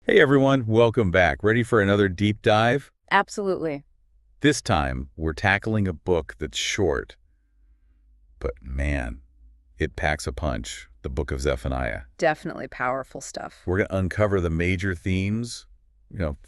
Hey everyone, welcome back. Ready for another deep dive? Absolutely. This time, we're tackling a book that's short, but man, it packs a punch, the book of Zephaniah. Definitely powerful stuff. We're going to uncover the major themes,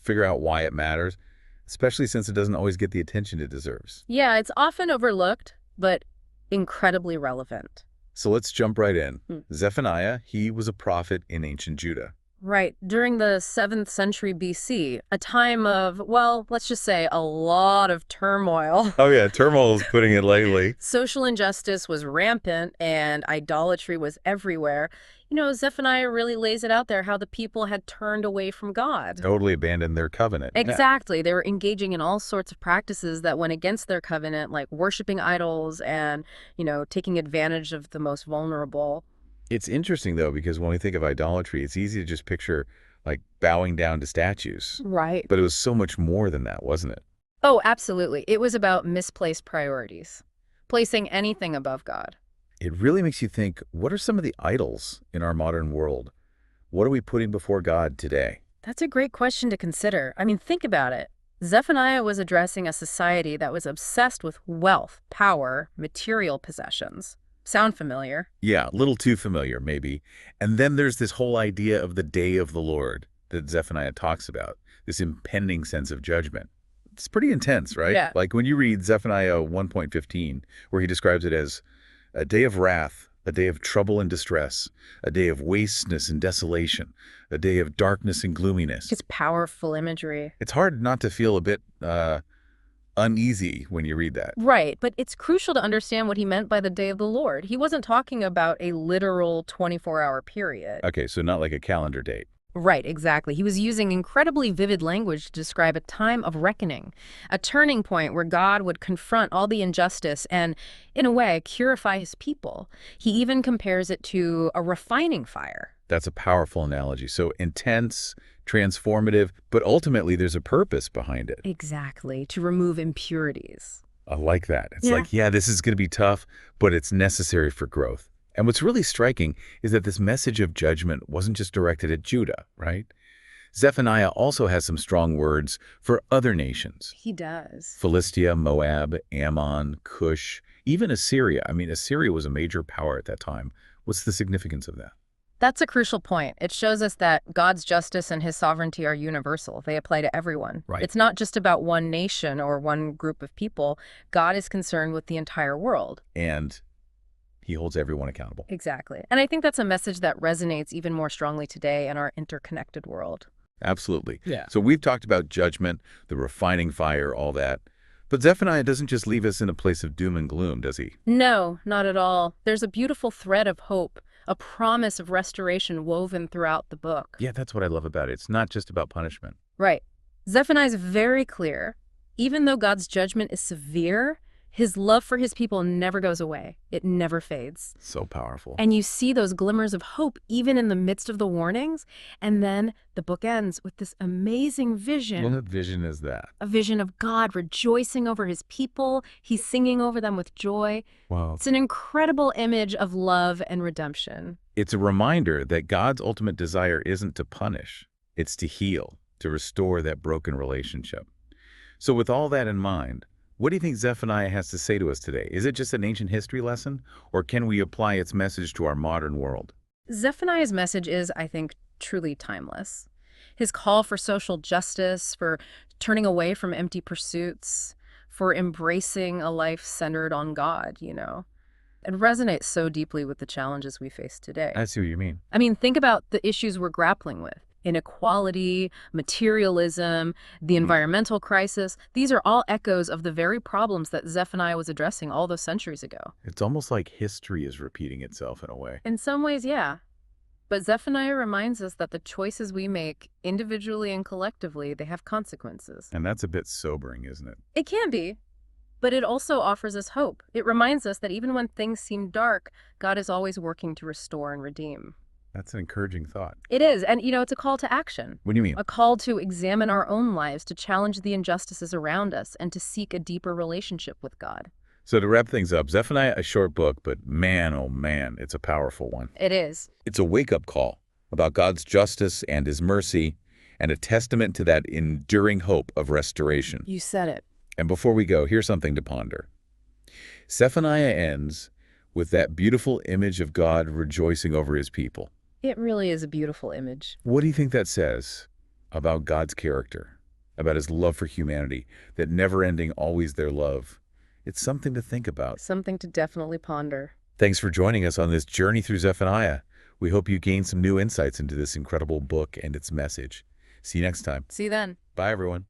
figure out why it matters, especially since it doesn't always get the attention it deserves. Yeah, it's often overlooked, but incredibly relevant. So let's jump right in. Hmm. Zephaniah, he was a prophet in ancient Judah. Right. During the 7th century BC, a time of, well, let's just say a lot of turmoil. Oh yeah, turmoil is putting it lightly. Social injustice was rampant and idolatry was everywhere. Zephaniah really lays it out there how the people had turned away from God. Totally abandoned their covenant. Yeah. Exactly. They were engaging in all sorts of practices that went against their covenant, like worshiping idols and, taking advantage of the most vulnerable. It's interesting, though, because when we think of idolatry, it's easy to just picture, like, bowing down to statues. Right. But it was so much more than that, wasn't it? Oh, absolutely. It was about misplaced priorities, placing anything above God. It really makes you think, what are some of the idols in our modern world? What are we putting before God today? That's a great question to consider. I mean, think about it. Zephaniah was addressing a society that was obsessed with wealth, power, material possessions. Sound familiar? Yeah, a little too familiar, maybe. And then there's this whole idea of the day of the Lord that Zephaniah talks about, this impending sense of judgment. It's pretty intense, right? Yeah. Like when you read Zephaniah 1.15, where he describes it as a day of wrath, a day of trouble and distress, a day of wasteness and desolation, a day of darkness and gloominess. It's powerful imagery. It's hard not to feel a bit uneasy when you read that. Right, but it's crucial to understand what he meant by the day of the Lord. He wasn't talking about a literal 24-hour period. Okay, so not like a calendar date. Right, exactly. He was using incredibly vivid language to describe a time of reckoning, a turning point where God would confront all the injustice and, in a way, purify his people. He even compares it to a refining fire. That's a powerful analogy. So intense, transformative, but ultimately there's a purpose behind it. Exactly, to remove impurities. I like that. It's Yeah. like, yeah, this is going to be tough, but it's necessary for growth. And what's really striking is that this message of judgment wasn't just directed at Judah, right? Zephaniah also has some strong words for other nations. He does. Philistia, Moab, Ammon, Cush, even Assyria. I mean, Assyria was a major power at that time. What's the significance of that? That's a crucial point. It shows us that God's justice and his sovereignty are universal. They apply to everyone. Right. It's not just about one nation or one group of people. God is concerned with the entire world. And he holds everyone accountable. Exactly. And I think that's a message that resonates even more strongly today in our interconnected world. Absolutely. Yeah. So we've talked about judgment, the refining fire, all that. But Zephaniah doesn't just leave us in a place of doom and gloom, does he? No, not at all. There's a beautiful thread of hope, a promise of restoration woven throughout the book. Yeah, that's what I love about it. It's not just about punishment. Right. Zephaniah is very clear. Even though God's judgment is severe, his love for his people never goes away. It never fades. So powerful. And you see those glimmers of hope even in the midst of the warnings. And then the book ends with this amazing vision. What vision is that? A vision of God rejoicing over his people. He's singing over them with joy. Wow. It's an incredible image of love and redemption. It's a reminder that God's ultimate desire isn't to punish. It's to heal, to restore that broken relationship. So with all that in mind, what do you think Zephaniah has to say to us today? Is it just an ancient history lesson, or can we apply its message to our modern world? Zephaniah's message is, I think, truly timeless. His call for social justice, for turning away from empty pursuits, for embracing a life centered on God, It resonates so deeply with the challenges we face today. I see what you mean. I mean, think about the issues we're grappling with. Inequality, materialism, the environmental crisis. These are all echoes of the very problems that Zephaniah was addressing all those centuries ago. It's almost like history is repeating itself in a way. In some ways, yeah. But Zephaniah reminds us that the choices we make, individually and collectively, they have consequences. And that's a bit sobering, isn't it? It can be, but it also offers us hope. It reminds us that even when things seem dark, God is always working to restore and redeem. That's an encouraging thought. It is, and it's a call to action. What do you mean? A call to examine our own lives, to challenge the injustices around us, and to seek a deeper relationship with God. So to wrap things up, Zephaniah, a short book, but man, oh man, it's a powerful one. It is. It's a wake-up call about God's justice and his mercy, and a testament to that enduring hope of restoration. You said it. And before we go, here's something to ponder. Zephaniah ends with that beautiful image of God rejoicing over his people. It really is a beautiful image. What do you think that says about God's character, about his love for humanity, that never-ending, always their love? It's something to think about. Something to definitely ponder. Thanks for joining us on this journey through Zephaniah. We hope you gained some new insights into this incredible book and its message. See you next time. See you then. Bye, everyone.